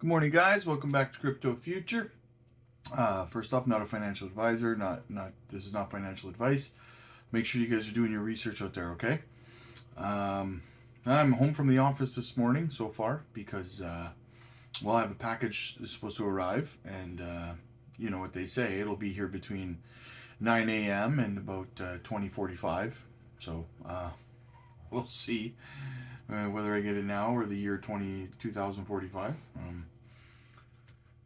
Good morning, guys. Welcome back to Crypto Future. First off, not a financial advisor. Not this is not financial advice. Make sure you guys are doing your research out there. Okay. Um, I'm home from the office this morning so far because I have a package that's supposed to arrive, and you know what they say, it'll be here between 9 a.m. and about 2045. So we'll see whether I get it now or the year 2045.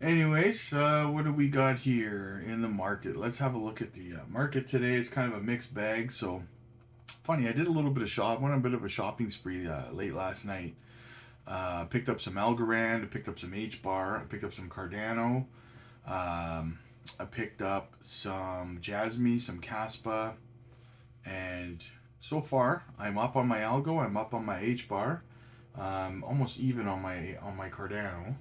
Anyways, what do we got here in the market? Let's have a look at the market today. It's kind of a mixed bag. So funny, I did a little bit of went on a bit of a shopping spree late last night. Picked up some Algo, I picked up some H bar, I picked up some Cardano, I picked up some Jasmy, some Caspa, and so far I'm up on my Algo, I'm up on my H bar, almost even on my Cardano.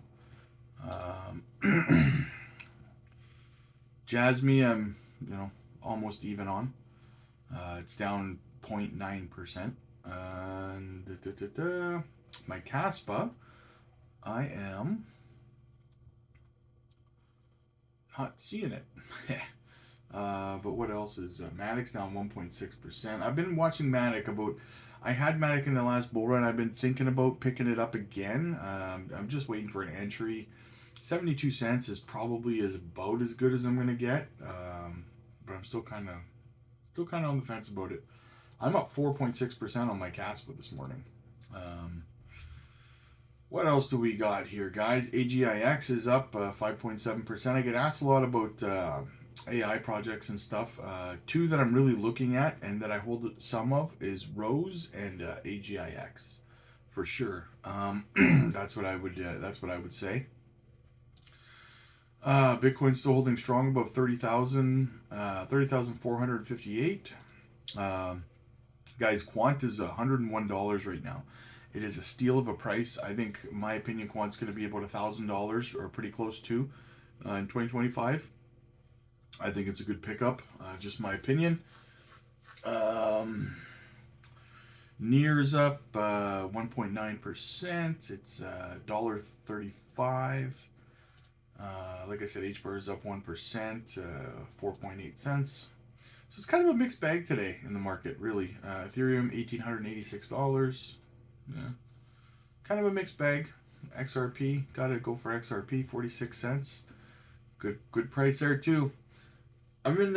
Jasmy, I'm almost even on. It's down 0.9%. My Caspa, I am not seeing it. But what else is Matic's down 1.6%. I've been watching Matic about. I had Matic in the last bull run. I've been thinking about picking it up again. I'm just waiting for an entry. 72 cents is probably about as good as I'm gonna get. But I'm still kind of on the fence about it. I'm up 4.6% on my Caspa this morning. What else do we got here, guys? AGIX is up 5.7%. I get asked a lot about AI projects and stuff. Two that I'm really looking at and that I hold some of is Rose and AGIX, for sure. That's what I would say. Bitcoin's still holding strong above 30,000, 30,458. Guys, Quant is $101 right now. It is a steal of a price. I think, in my opinion, Quant's going to be about $1,000 or pretty close to in 2025. I think it's a good pickup. Just my opinion. Near's up 1.9%. It's $1.35. Like I said, H bar is up 1%, 4.8 cents. So it's kind of a mixed bag today in the market, really. Ethereum, $1,886. Yeah. Kind of a mixed bag. XRP, gotta go for XRP, 46 cents. Good price there too. I've been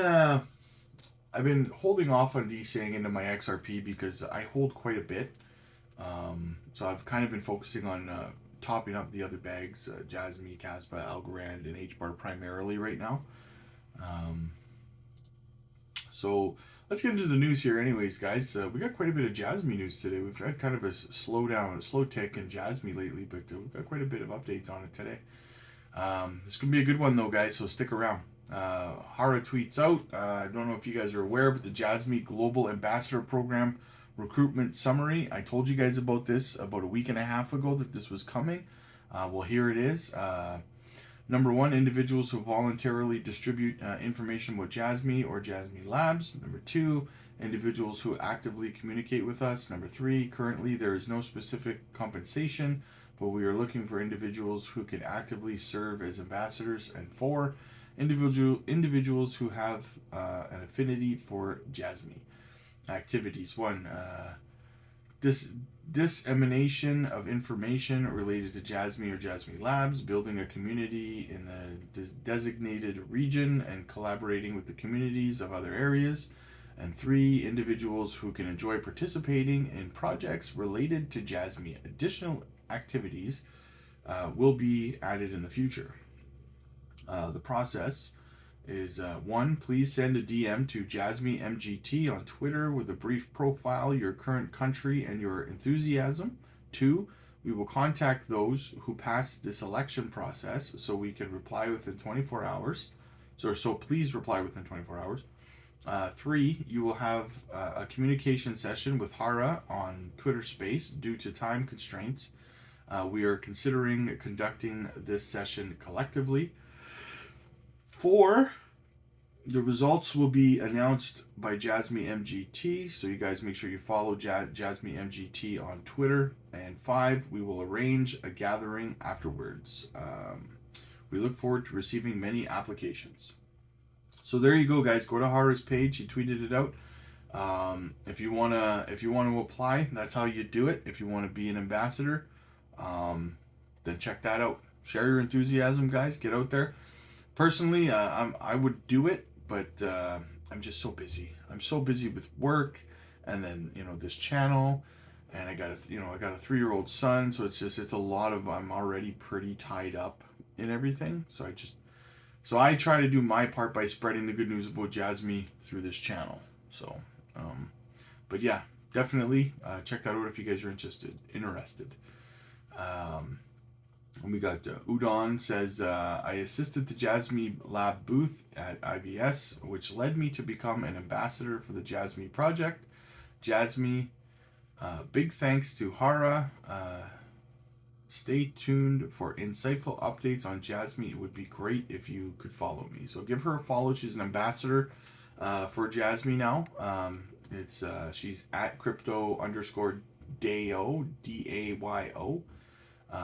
holding off on DCing into my XRP because I hold quite a bit. So I've kind of been focusing on topping up the other bags, Jasmy, Caspa, Algorand, and H bar primarily right now. So let's get into the news here, anyways, guys. We got quite a bit of Jasmy news today. We've had kind of a slow tick in Jasmy lately, but we've got quite a bit of updates on it today. This is gonna be a good one though, guys. So stick around. Hara tweets out. I don't know if you guys are aware, but the Jasmy Global Ambassador Program recruitment summary. I told you guys about this about a week and a half ago that this was coming. Well, here it is. Number one, individuals who voluntarily distribute information about Jasmy or Jasmy Labs. Number two, individuals who actively communicate with us. Number three, currently there is no specific compensation, but we are looking for individuals who can actively serve as ambassadors. And four, individuals who have an affinity for Jasmy. Activities. One, dissemination of information related to Jasmy or Jasmy Labs, building a community in a designated region and collaborating with the communities of other areas. And three, individuals who can enjoy participating in projects related to Jasmy. Additional activities will be added in the future. The process is one, please send a DM to Jasmy MGT on Twitter with a brief profile, your current country, and your enthusiasm. Two, we will contact those who pass the selection process so we can reply within 24 hours. So please reply within 24 hours. Three, you will have a communication session with Hara on Twitter Space due to time constraints. We are considering conducting this session collectively. Four, The results will be announced by Jasmy MGT, so you guys make sure you follow Jasmy MGT on Twitter. And 5, we will arrange a gathering afterwards. We look forward to receiving many applications. So there you go, guys. Go to Hara's page. He tweeted it out. If you wanna apply, that's how you do it. If you want to be an ambassador, then check that out. Share your enthusiasm, guys. Get out there. Personally, I would do it, but I'm just so busy. I'm so busy with work, and then this channel, and I got a 3-year-old son, so it's a lot of I'm already pretty tied up in everything. So I try to do my part by spreading the good news about Jasmy through this channel. So, but yeah, definitely check that out if you guys are interested. And we got Udon says, I assisted the Jasmy Lab booth at IBS, which led me to become an ambassador for the Jasmy project. Jasmy, big thanks to Hara. Stay tuned for insightful updates on Jasmy. It would be great if you could follow me. So give her a follow. She's an ambassador for Jasmy now. She's at crypto_dayo, DAYO.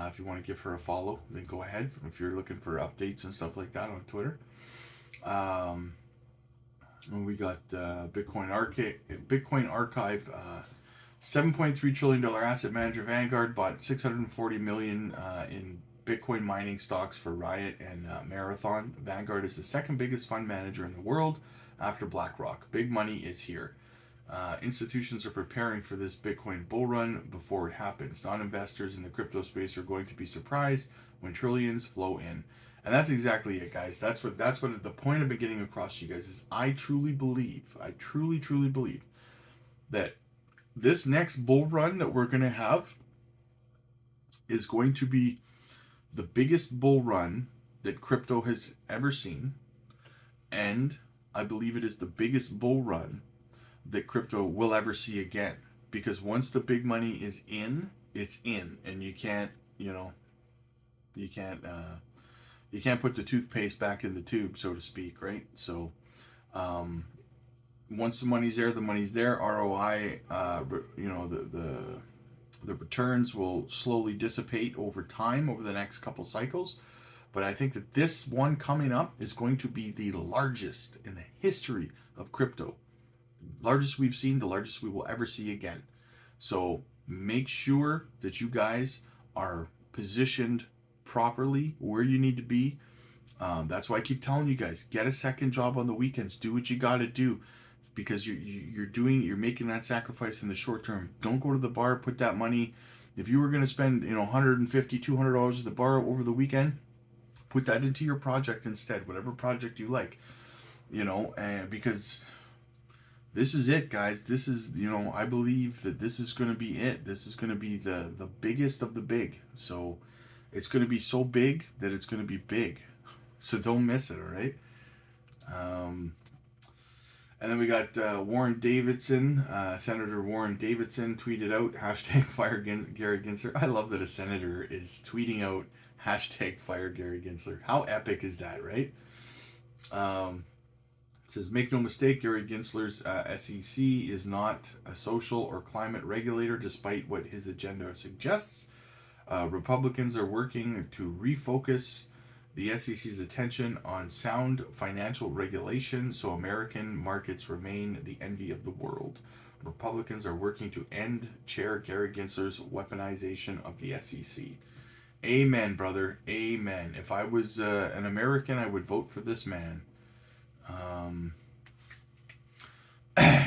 If you want to give her a follow, then go ahead. If you're looking for updates and stuff like that on Twitter. And we got Bitcoin Archive. $7.3 trillion asset manager Vanguard bought $640 million in Bitcoin mining stocks for Riot and Marathon. Vanguard is the second biggest fund manager in the world after BlackRock. Big money is here. Institutions are preparing for this Bitcoin bull run before it happens. Non-investors in the crypto space are going to be surprised when trillions flow in. And that's exactly it, guys. That's what the point I've been getting across to you guys is I truly believe that this next bull run that we're going to have is going to be the biggest bull run that crypto has ever seen. And I believe it is the biggest bull run that crypto will ever see again. Because once the big money is in, it's in. And you can't put the toothpaste back in the tube, so to speak, right? So, once the money's there, the money's there. ROI, the returns will slowly dissipate over time, over the next couple cycles. But I think that this one coming up is going to be the largest in the history of crypto. Largest we've seen, the largest we will ever see again. So make sure that you guys are positioned properly where you need to be. That's why I keep telling you guys, get a second job on the weekends. Do what you got to do, because you're making that sacrifice in the short term. Don't go to the bar. Put that money. If you were going to spend $150, $200 at the bar over the weekend, put that into your project instead. Whatever project you like, and because this is it, guys. This is, I believe that this is going to be it. This is going to be the biggest of the big. So it's going to be so big that it's going to be big. So don't miss it, all right? And then we got Warren Davidson, Senator Warren Davidson tweeted out, #fire Gary Gensler. I love that a senator is tweeting out #fire Gary Gensler. How epic is that, right? It says, make no mistake, Gary Gensler's SEC is not a social or climate regulator, despite what his agenda suggests. Republicans are working to refocus the SEC's attention on sound financial regulation so American markets remain the envy of the world. Republicans are working to end Chair Gary Gensler's weaponization of the SEC. Amen, brother. Amen. If I was an American, I would vote for this man.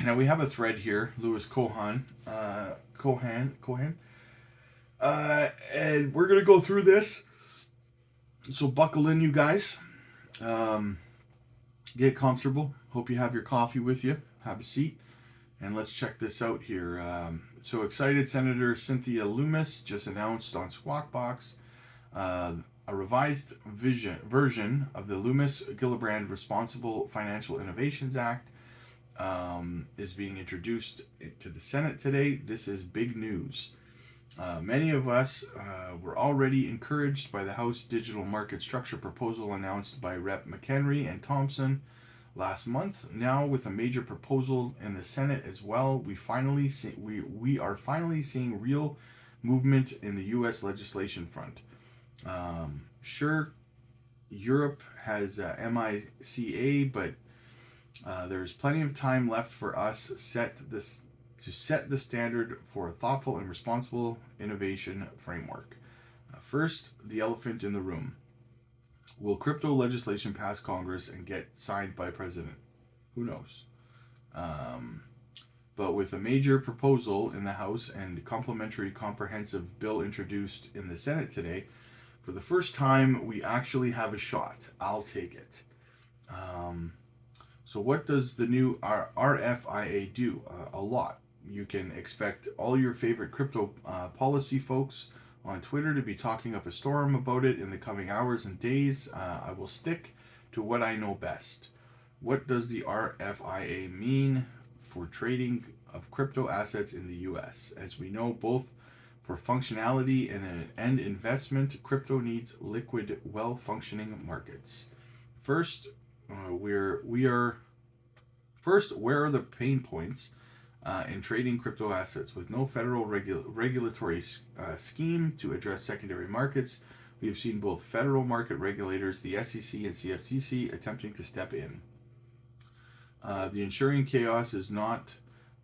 Now we have a thread here, Louis Cohan, and we're gonna go through this. So buckle in, you guys. Get comfortable. Hope you have your coffee with you. Have a seat, and let's check this out here. So excited, Senator Cynthia Lummis just announced on Squawk Box a revised version of the Lummis-Gillibrand Responsible Financial Innovations Act is being introduced to the Senate today. This is big news. Many of us were already encouraged by the House Digital Market Structure proposal announced by Rep. McHenry and Thompson last month. Now, with a major proposal in the Senate as well, we are finally seeing real movement in the U.S. legislation front. Sure, Europe has MICA, but there's plenty of time left for us to set the standard for a thoughtful and responsible innovation framework. First, the elephant in the room. Will crypto legislation pass Congress and get signed by President? Who knows? Um, but with a major proposal in the House and complementary comprehensive bill introduced in the Senate today, for the first time, we actually have a shot. I'll take it. Um, so, what does the new RFIA do? A lot. You can expect all your favorite crypto policy folks on Twitter to be talking up a storm about it in the coming hours and days. I will stick to what I know best. What does the RFIA mean for trading of crypto assets in the US? As we know, both for functionality and investment, crypto needs liquid, well-functioning markets. First, where are the pain points in trading crypto assets? With no federal regulatory scheme to address secondary markets, we have seen both federal market regulators, the SEC and CFTC, attempting to step in. The ensuring chaos is not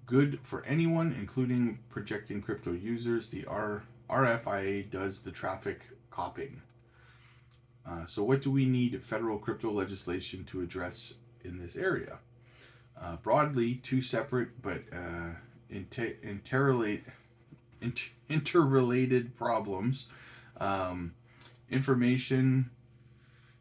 good for anyone, including projecting crypto users. The RFIA does the traffic copying. So what do we need federal crypto legislation to address in this area? Broadly, two separate but interrelated problems. Information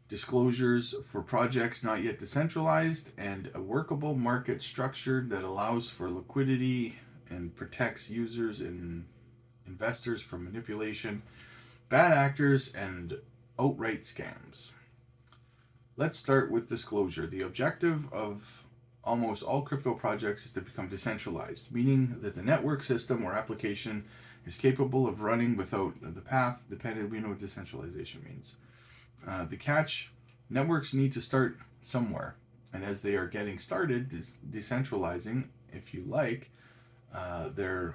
disclosures for projects not yet decentralized, and a workable market structure that allows for liquidity and protects users and investors from manipulation, bad actors, and outright scams. Let's start with disclosure. The objective of almost all crypto projects is to become decentralized, meaning that the network system or application is capable of running without the path dependent. We know what decentralization means. The catch: networks need to start somewhere, and as they are getting started decentralizing, if you like, there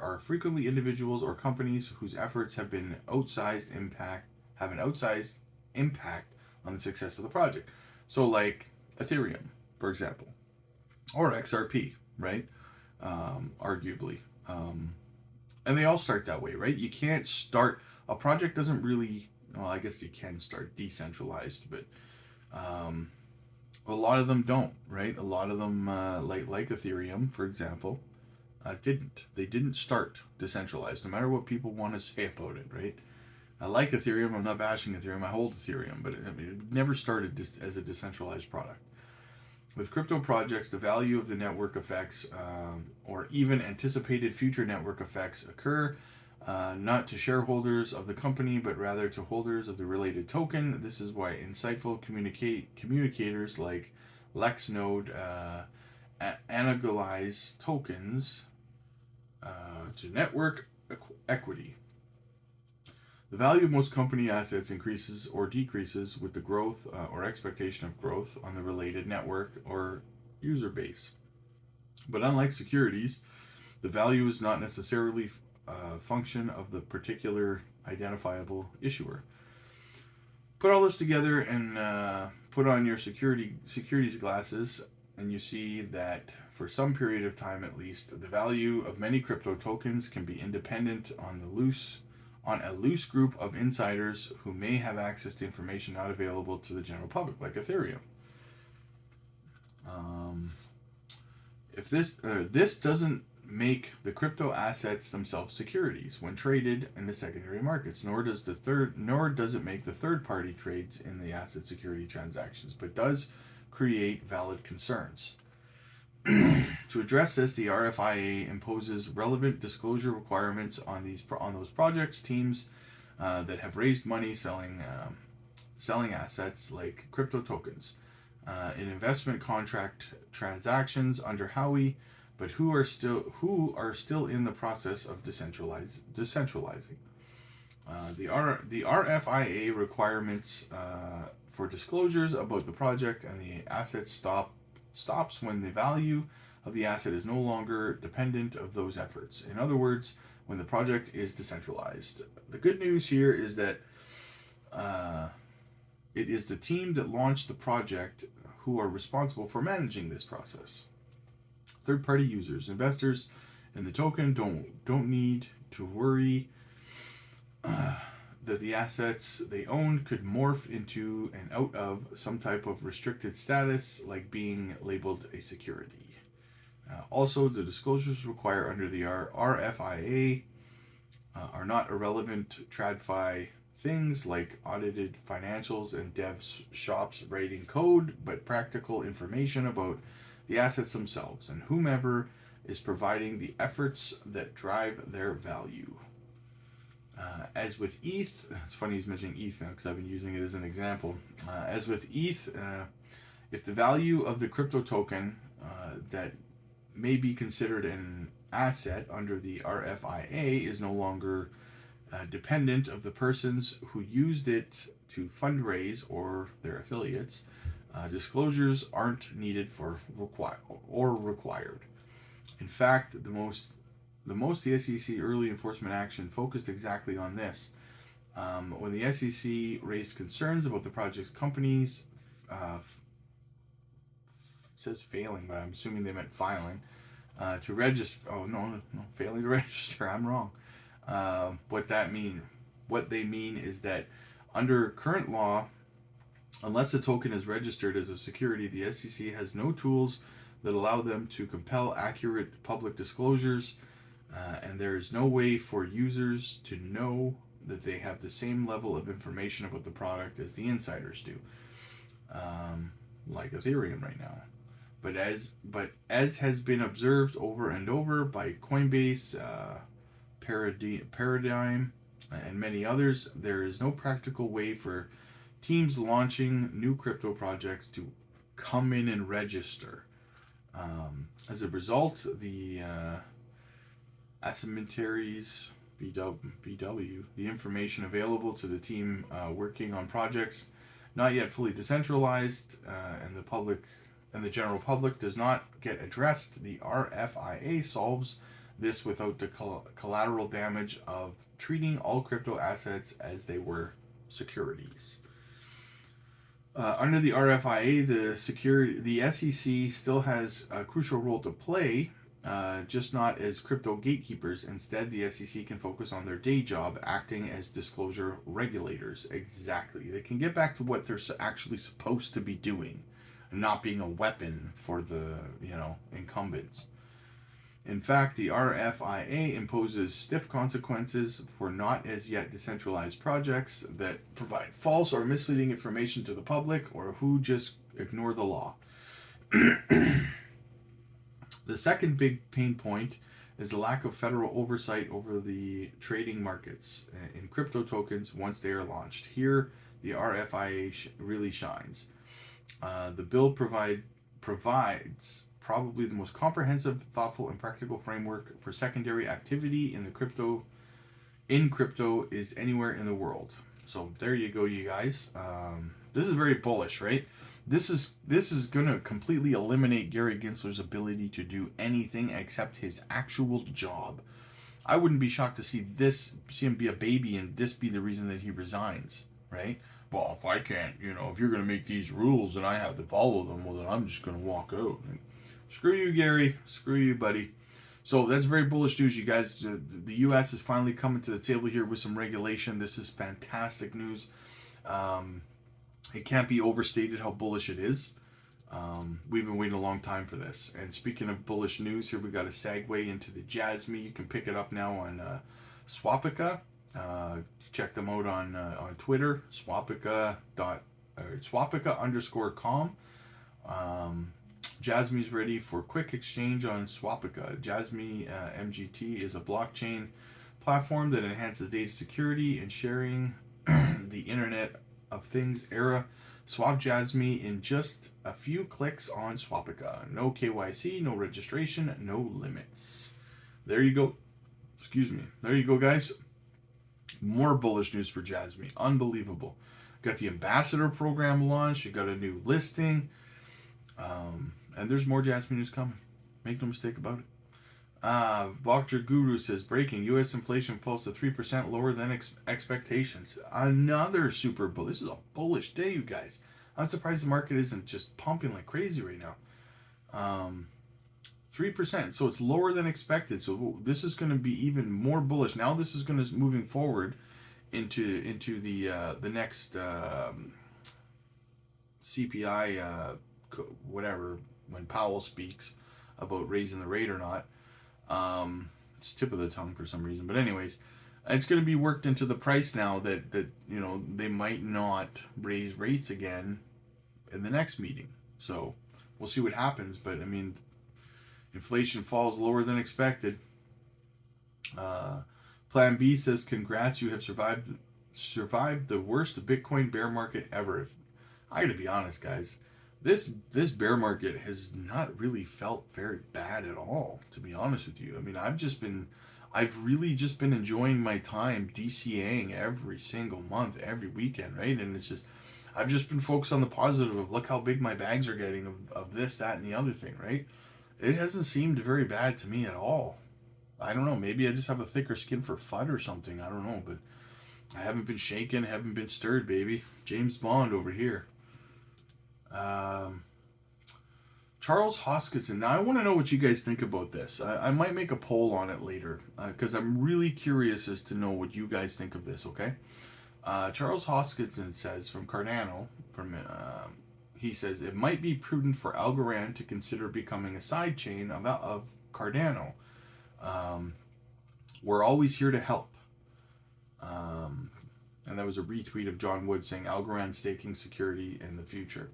are frequently individuals or companies whose efforts have an outsized impact on the success of the project. So, like Ethereum, for example, or XRP, right? Arguably, and they all start that way, right? You can't start a project doesn't really. Well, I guess you can start decentralized, but a lot of them don't, right? A lot of them, like Ethereum, for example, They didn't start decentralized, no matter what people want to say about it, right? I like Ethereum. I'm not bashing Ethereum. I hold Ethereum, but it never started as a decentralized product. With crypto projects, the value of the network effects or even anticipated future network effects occur not to shareholders of the company, but rather to holders of the related token. This is why insightful communicators like LexNode analogize tokens to network equity. The value of most company assets increases or decreases with the growth or expectation of growth on the related network or user base. But unlike securities, the value is not necessarily a function of the particular identifiable issuer. Put all this together and put on your securities glasses, and you see that for some period of time at least, the value of many crypto tokens can be independent on a loose group of insiders who may have access to information not available to the general public, like Ethereum. If this doesn't make the crypto assets themselves securities when traded in the secondary markets, nor does it make the third-party trades in the asset security transactions, but does create valid concerns. To address this, the RFIA imposes relevant disclosure requirements on those projects teams that have raised money selling assets like crypto tokens in investment contract transactions under Howey, but who are still in the process of decentralizing. The RFIA requirements for disclosures about the project, and the asset stops when the value of the asset is no longer dependent of those efforts. In other words, when the project is decentralized. The good news here is that it is the team that launched the project who are responsible for managing this process. Third-party users, investors in the token don't need to worry that the assets they own could morph into and out of some type of restricted status, like being labeled a security. Also, the disclosures required under the RFIA are not irrelevant TradFi things like audited financials and devs shops writing code, but practical information about the assets themselves and whomever is providing the efforts that drive their value. As with ETH, it's funny he's mentioning ETH now because I've been using it as an example. As with ETH, if the value of the crypto token that may be considered an asset under the RFIA is no longer dependent of the persons who used it to fundraise or their affiliates, disclosures aren't needed or required. In fact, the most the SEC early enforcement action focused exactly on this. When the SEC raised concerns about the project's companies, it says failing, but I'm assuming they meant filing, to register. Oh, no, failing to register. I'm wrong. What they mean is that under current law, unless a token is registered as a security, the SEC has no tools that allow them to compel accurate public disclosures, and there is no way for users to know that they have the same level of information about the product as the insiders do, like Ethereum right now. But as has been observed over and over by Coinbase, Paradigm, and many others, there is no practical way for teams launching new crypto projects to come in and register. As a result, the asymmetries, BW, the information available to the team working on projects not yet fully decentralized, and the general public does not get addressed. The RFIA solves this without the collateral damage of treating all crypto assets as they were securities. Under the RFIA, the SEC still has a crucial role to play, just not as crypto gatekeepers. Instead, the SEC can focus on their day job, acting as disclosure regulators. Exactly. They can get back to what they're actually supposed to be doing, not being a weapon for the incumbents. In fact, the RFIA imposes stiff consequences for not as yet decentralized projects that provide false or misleading information to the public or who just ignore the law. The second big pain point is the lack of federal oversight over the trading markets in crypto tokens once they are launched. Here, the RFIA really shines. The bill provides probably the most comprehensive, thoughtful, and practical framework for secondary activity in crypto is anywhere in the world. So there you go, you guys. This is very bullish, right? This is going to completely eliminate Gary Gensler's ability to do anything except his actual job. I wouldn't be shocked to see him be a baby and this be the reason that he resigns, right? Well, if I can't, if you're going to make these rules and I have to follow them, well, then I'm just going to walk out. Screw you, Gary. Screw you, buddy. So that's very bullish news, you guys. The U.S. is finally coming to the table here with some regulation. This is fantastic news. It can't be overstated how bullish it is. We've been waiting a long time for this. And speaking of bullish news, here we got a segue into the Jasmy. You can pick it up now on Swapica. Check them out on Twitter, Swapica_com. Jasmy's ready for quick exchange on Swapica. Jasmy MGT is a blockchain platform that enhances data security and sharing the Internet of Things era. Swap Jasmy in just a few clicks on Swapica. No KYC, no registration, no limits. There you go. Excuse me. There you go, guys. More bullish news for Jasmy. Unbelievable. Got the ambassador program launched. You got a new listing. And there's more Jasmy news coming. Make no mistake about it. Dr. Guru says breaking U.S. inflation falls to 3% lower than expectations. Another super bull. This is a bullish day, you guys. I'm surprised the market isn't just pumping like crazy right now. 3%. So it's lower than expected. So this is going to be even more bullish. Now this is going to moving forward into the next CPI whatever when Powell speaks about raising the rate or not. It's tip of the tongue for some reason, but anyways, it's going to be worked into the price now that they might not raise rates again in the next meeting. So we'll see what happens. But I mean, inflation falls lower than expected. Plan B says, "Congrats, you have survived the worst Bitcoin bear market ever." I got to be honest, guys. This bear market has not really felt very bad at all, to be honest with you. I mean, I've really just been enjoying my time DCAing every single month, every weekend, right? And it's just, I've just been focused on the positive of look how big my bags are getting of this, that, and the other thing, right? It hasn't seemed very bad to me at all. I don't know. Maybe I just have a thicker skin for FUD or something. I don't know, but I haven't been shaken, haven't been stirred, baby. James Bond over here. Charles Hoskinson. Now, I want to know what you guys think about this. I might make a poll on it later because I'm really curious as to know what you guys think of this, okay? Charles Hoskinson says from Cardano, he says, it might be prudent for Algorand to consider becoming a sidechain of Cardano. We're always here to help. And that was a retweet of John Wood saying Algorand staking security in the future.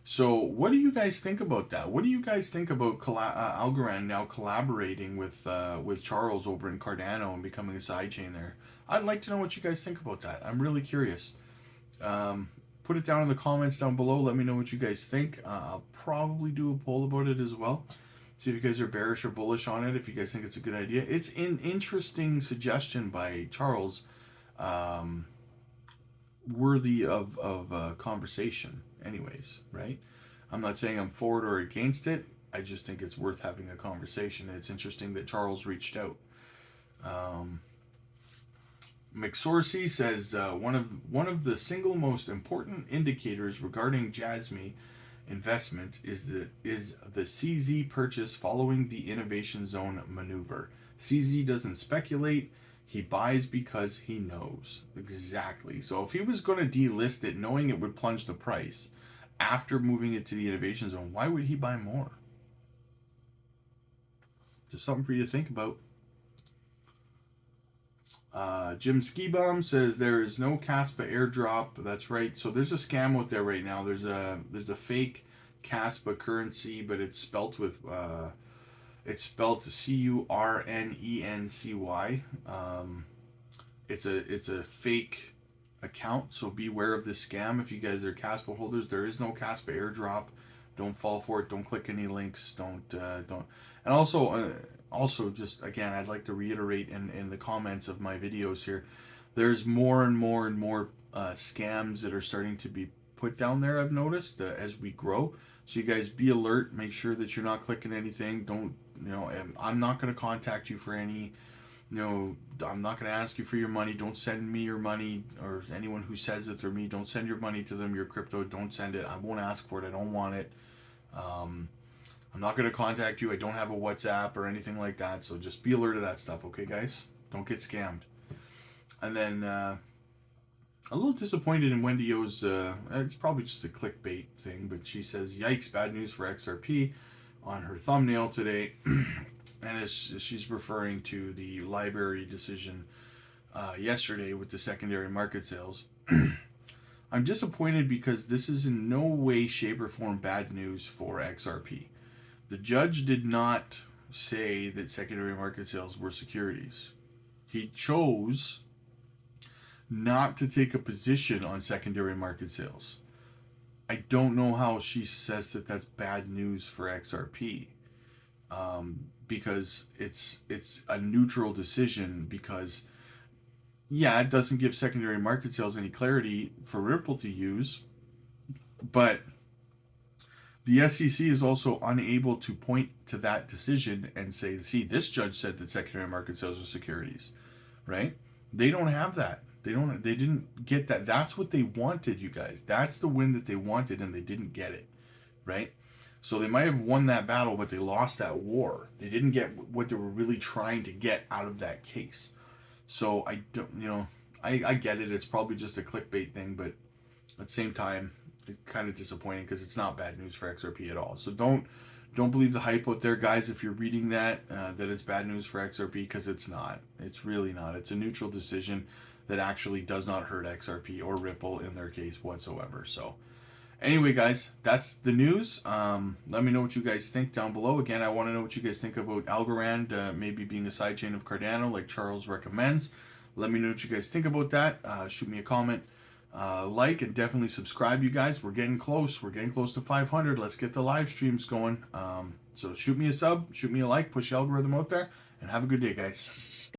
So, what do you guys think about that? What do you guys think about Algorand now collaborating with Charles over in Cardano and becoming a sidechain there? I'd like to know what you guys think about that. I'm really curious. Put it down in the comments down below. Let me know what you guys think. I'll probably do a poll about it as well. See if you guys are bearish or bullish on it. If you guys think it's a good idea, it's an interesting suggestion by Charles. Worthy of conversation anyways, right? I'm not saying I'm for it or against it. I just think it's worth having a conversation. And it's interesting that Charles reached out. McSourcy says one of the single most important indicators regarding Jasmy investment is the CZ purchase following the Innovation Zone maneuver. CZ doesn't speculate. He buys because he knows. Exactly. So if he was going to delist it knowing it would plunge the price after moving it to the Innovation Zone, why would he buy more? Just something for you to think about. Jim Skibum says there is no Caspa airdrop. That's right. So there's a scam out there right now. There's a fake Caspa currency, but it's spelt with it's spelled Currency. It's a fake account, so beware of this scam. If you guys are Caspa holders, there is no Caspa airdrop. Don't fall for it. Don't click any links. Don't. And also just again, I'd like to reiterate in the comments of my videos here, there's more and more and more scams that are starting to be put down there. I've noticed as we grow. So you guys be alert. Make sure that you're not clicking anything. Don't. I'm not going to contact you for any. I'm not going to ask you for your money. Don't send me your money, or anyone who says that they're me. Don't send your money to them. Your crypto. Don't send it. I won't ask for it. I don't want it. I'm not going to contact you. I don't have a WhatsApp or anything like that. So just be alert of that stuff, okay, guys? Don't get scammed. And then a little disappointed in Wendy O's. It's probably just a clickbait thing, but she says, "Yikes! Bad news for XRP." On her thumbnail today, and as she's referring to the library decision yesterday with the secondary market sales. I'm disappointed because this is in no way, shape, or form bad news for XRP. The judge did not say that secondary market sales were securities. He chose not to take a position on secondary market sales. I don't know how she says that that's bad news for XRP, because it's a neutral decision, because Yeah, it doesn't give secondary market sales any clarity for Ripple to use, but the SEC is also unable to point to that decision and say, see, this judge said that secondary market sales are securities, right? They don't have that. They didn't get that. That's what they wanted, you guys. That's the win that they wanted and they didn't get it, right? So they might have won that battle, but they lost that war. They didn't get what they were really trying to get out of that case. So I don't, I get it. It's probably just a clickbait thing, but at the same time, it's kind of disappointing because it's not bad news for XRP at all. So don't believe the hype out there, guys. If you're reading that it's bad news for XRP, because it's not. It's really not. It's a neutral decision that actually does not hurt XRP or Ripple in their case whatsoever. So anyway, guys, that's the news. Let me know what you guys think down below. Again, I want to know what you guys think about Algorand maybe being a sidechain of Cardano like Charles recommends. Let me know what you guys think about that. Shoot me a comment, like, and definitely subscribe, you guys. We're getting close. We're getting close to 500. Let's get the live streams going. So shoot me a sub, shoot me a like, push the algorithm out there, and have a good day, guys.